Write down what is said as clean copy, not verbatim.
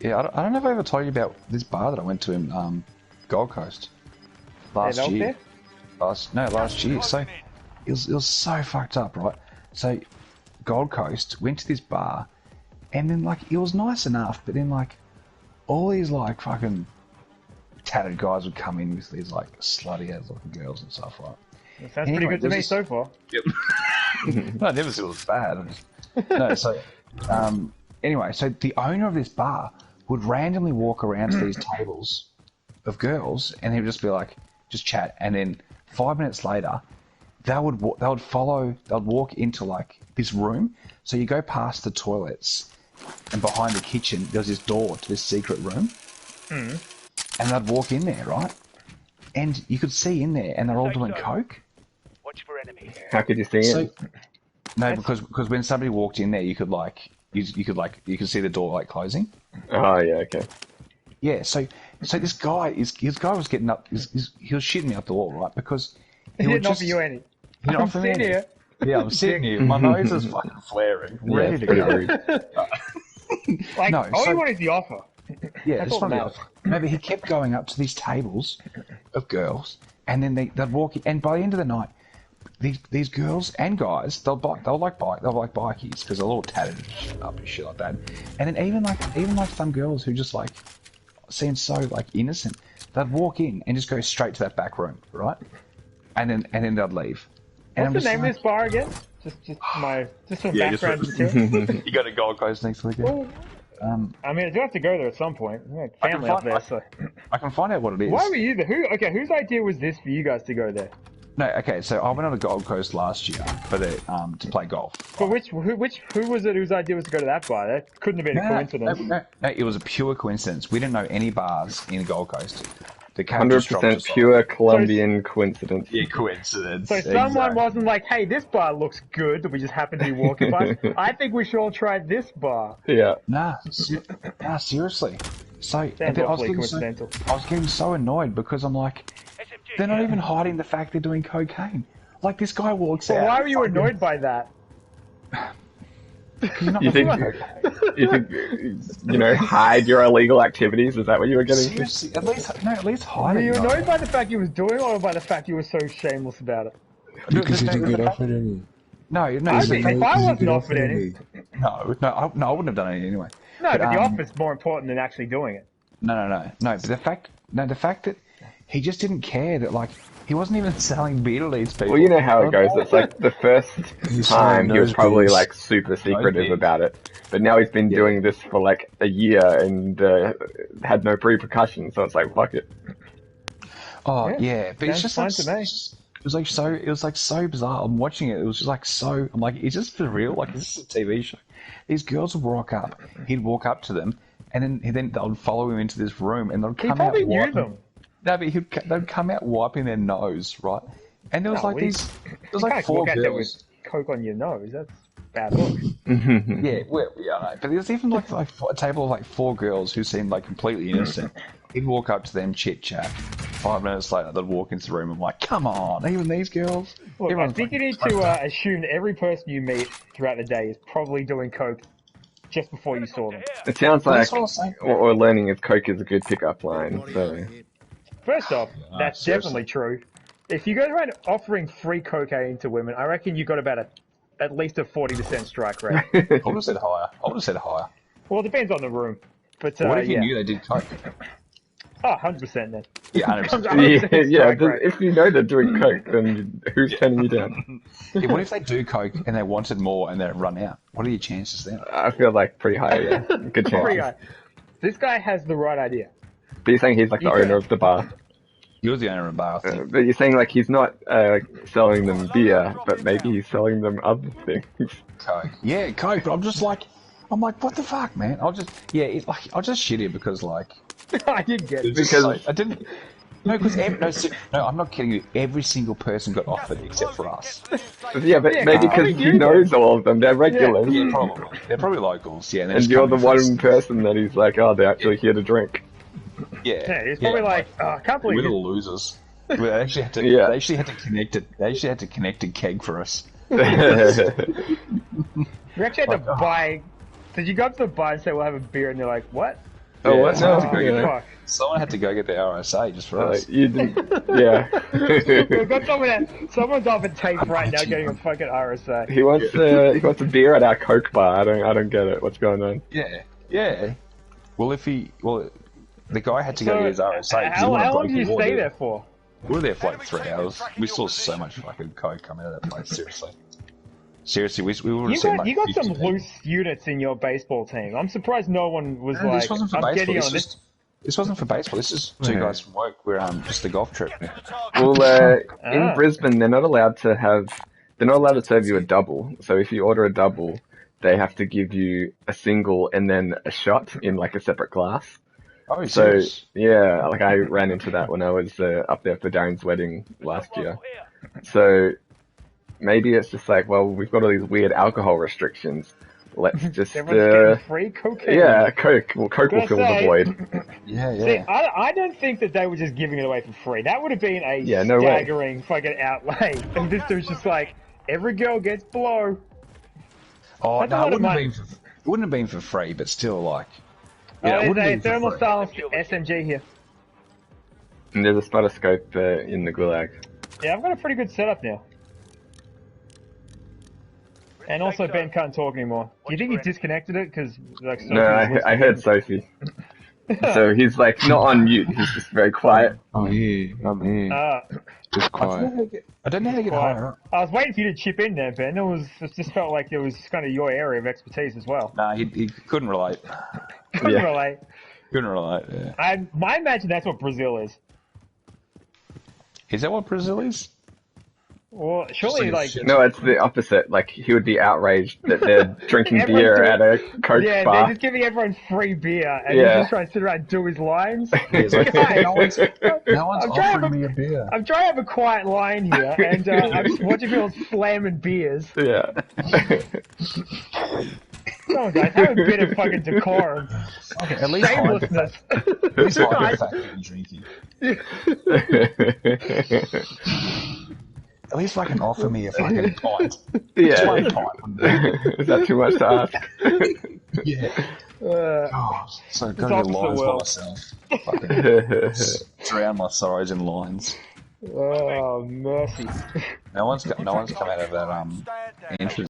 Yeah, I don't know if I ever told you about this bar that I went to in Gold Coast last year. Last year. So it was so fucked up, right? So Gold Coast went to this bar, and then like it was nice enough, but then like all these like fucking tattered guys would come in with these like slutty ass looking girls and stuff, right? That sounds pretty good to me so far. Yep. No, I never said it was bad. No, so anyway, so the owner of this bar would randomly walk around to these tables of girls, and he would just be like, just chat, and then 5 minutes later, they would walk into like this room. So you go past the toilets, and behind the kitchen, there's this door to this secret room, and they'd walk in there, right? And you could see in there, and they're all doing coke. Watch for enemy. How could you see it? No, because when somebody walked in there, you could see the door like closing. Oh yeah, okay. Yeah, so this guy was getting up. He was shitting me up the wall, right? Because he didn't offer you any. He didn't offer me any. Here. Yeah, I'm sitting here. My nose is fucking flaring, ready to go. Like, no, all you want is the offer. Yeah, it's funny. No, but he kept going up to these tables of girls, and then they'd walk in, and by the end of the night, these girls and guys, they'll like bikies because they're all tatted up and shit like that. And then even like some girls who just like seem so like innocent, they'd walk in and just go straight to that back room, right? And then they'd leave. And what's the name of this bar again? Just some background material. You got to Gold Coast next weekend. I mean, I do have to go there at some point. Family up there, so I can find out what it is. Why were you there? Whose idea was this for you guys to go there? No, okay, so I went on the Gold Coast last year to play golf. But who was it whose idea was to go to that bar? That couldn't have been a coincidence. No, it was a pure coincidence. We didn't know any bars in the Gold Coast. 100% pure Colombian coincidence. Yeah, coincidence. So someone wasn't like, hey, this bar looks good, that we just happened to be walking by. I think we should all try this bar. Yeah. Nah, seriously. So I was getting so annoyed because I'm like, they're not even hiding the fact they're doing cocaine. Like, this guy walks out. Why were you annoyed by that? You think, hide your illegal activities? Is that what you were getting? Seriously, at least hide it. Were you annoyed by the fact he was doing it, or by the fact you were so shameless about it? Because he didn't get offered any. No. If I wasn't offered any. No, I wouldn't have done it anyway. No, but the offer's more important than actually doing it. No. But the fact that he just didn't care that, like, he wasn't even selling beer to these people. Well, you know how it goes. It's like the first time he was probably like super secretive about it, but now he's been doing this for like a year and had no repercussions. So it's like, fuck it. Oh yeah, but it's just like to me. It was like so bizarre. I'm watching it. It was just like so. I'm like, is this for real? Like, is this a TV show? These girls would walk up. He'd walk up to them, and then they'd follow him into this room, and they'd come out. He probably knew them. No, but they'd come out wiping their nose, right? And there was there was like four girls. With coke on your nose. That's bad look. Yeah, but there was even like a table of like four girls who seemed like completely innocent. He'd walk up to them, chit chat. 5 minutes later, they'd walk into the room. I'm like, come on, even these girls. Look, I think you need to assume that every person you meet throughout the day is probably doing coke just before you saw them. It sounds like what we're learning is coke is a good pickup line. So. First off, that's definitely true. If you go around offering free cocaine to women, I reckon you got about at least a 40% strike rate. I would have said higher. Well, it depends on the room. But what if you knew they did coke? Oh, 100% then. Yeah, 100%. Yeah. If you know they're doing coke, then who's turning you down? Yeah, what if they do coke and they wanted more and they run out? What are your chances then? I feel like pretty high. Yeah, good chance. Pretty high. This guy has the right idea. But you're saying he's like the owner of the bar. He was the owner of the bar. But you're saying like he's not selling them beer, but maybe he's selling them other things. Coke. Yeah, coke. But I'm like, what the fuck, man? I'll just shit it because like. I did get it. Because I didn't. No, because no, I'm not kidding you. Every single person got offered except for us. Yeah, but maybe because he knows all of them. They're regulars. Yeah, probably. They're probably locals. Yeah, and you're the one person that he's like, oh, they're actually here to drink. Yeah, he's probably like, I can't believe we're all losers. They actually had to. They actually had to connect it. They actually had to connect a keg for us. We actually had to buy did you go up to the bar and say we'll have a beer, and they're like, what? Oh, Yeah, what? someone, No, had to go get fuck. someone had to go get the RSA just for us. you didn't. Yeah. We've got someone's off a tape right now getting a fucking RSA. He wants a beer at our Coke bar. I don't get it. What's going on? Yeah. Well, the guy had to go get his RSA. How long did you stay there for? We were there for like 3 hours. We saw so much fucking coke coming out of that place. Seriously, we would have seen like You got 50 some people. loose units in your baseball team. I'm surprised no one was No, like, this wasn't for I'm baseball. getting on this. This wasn't for baseball. This is two guys from work. We're just a golf trip. Well, in Brisbane, they're not allowed to serve you a double. So if you order a double, they have to give you a single and then a shot in like a separate glass. Oh, So serious? yeah, like I ran into that when I was up there for Darren's wedding last year. So maybe it's just like, well, we've got all these weird alcohol restrictions. Let's just Everyone's getting free cocaine. yeah, Coke. Well, Coke will fill the void. Yeah. See, I don't think that they were just giving it away for free. That would have been a no way. staggering fucking outlay. And this dude's just like, every girl gets blow. Oh That's a no, lot it of money. wouldn't have been for free, but still, like, Oh, it there's wouldn't a have been thermal for free. silenced SMG here. And there's a spotter scope in the gulag. Yeah, I've got a pretty good setup now. And also, Ben can't talk anymore. Do you think he disconnected it? Because, like, No, I heard Sophie. So he's like not on mute. He's just very quiet. I'm here. Just quiet. I don't know how to get higher up. I was waiting for you to chip in there, Ben. It just felt like it was kind of your area of expertise as well. Nah, he couldn't relate. Couldn't Yeah. relate. Couldn't relate. Yeah. I imagine that's what Brazil is. Is that what Brazil is? Well, surely, like, No, it's the opposite. Like he would be outraged that they're drinking Everyone's beer doing- at a Coke yeah, bar. they're just giving everyone free beer, and Yeah. he's just trying to sit around and do his lines. He's like, Guys, no one's I'm trying to offering me a beer. I'm trying to have a quiet line here, and I'm just watching people slamming beers. Yeah. Come on, guys, have a bit of fucking decorum. Okay, at least hide the Shamelessness. fact, at least hide the fact that you're drinking. At least fucking offer me a fucking pint. Just one Yeah. pint. Is that too much to ask? Yeah. Oh, so go to opposite the lines by world. myself. Fucking drown my sorrows in lines. Oh, mercy. No one's come out of that entrance.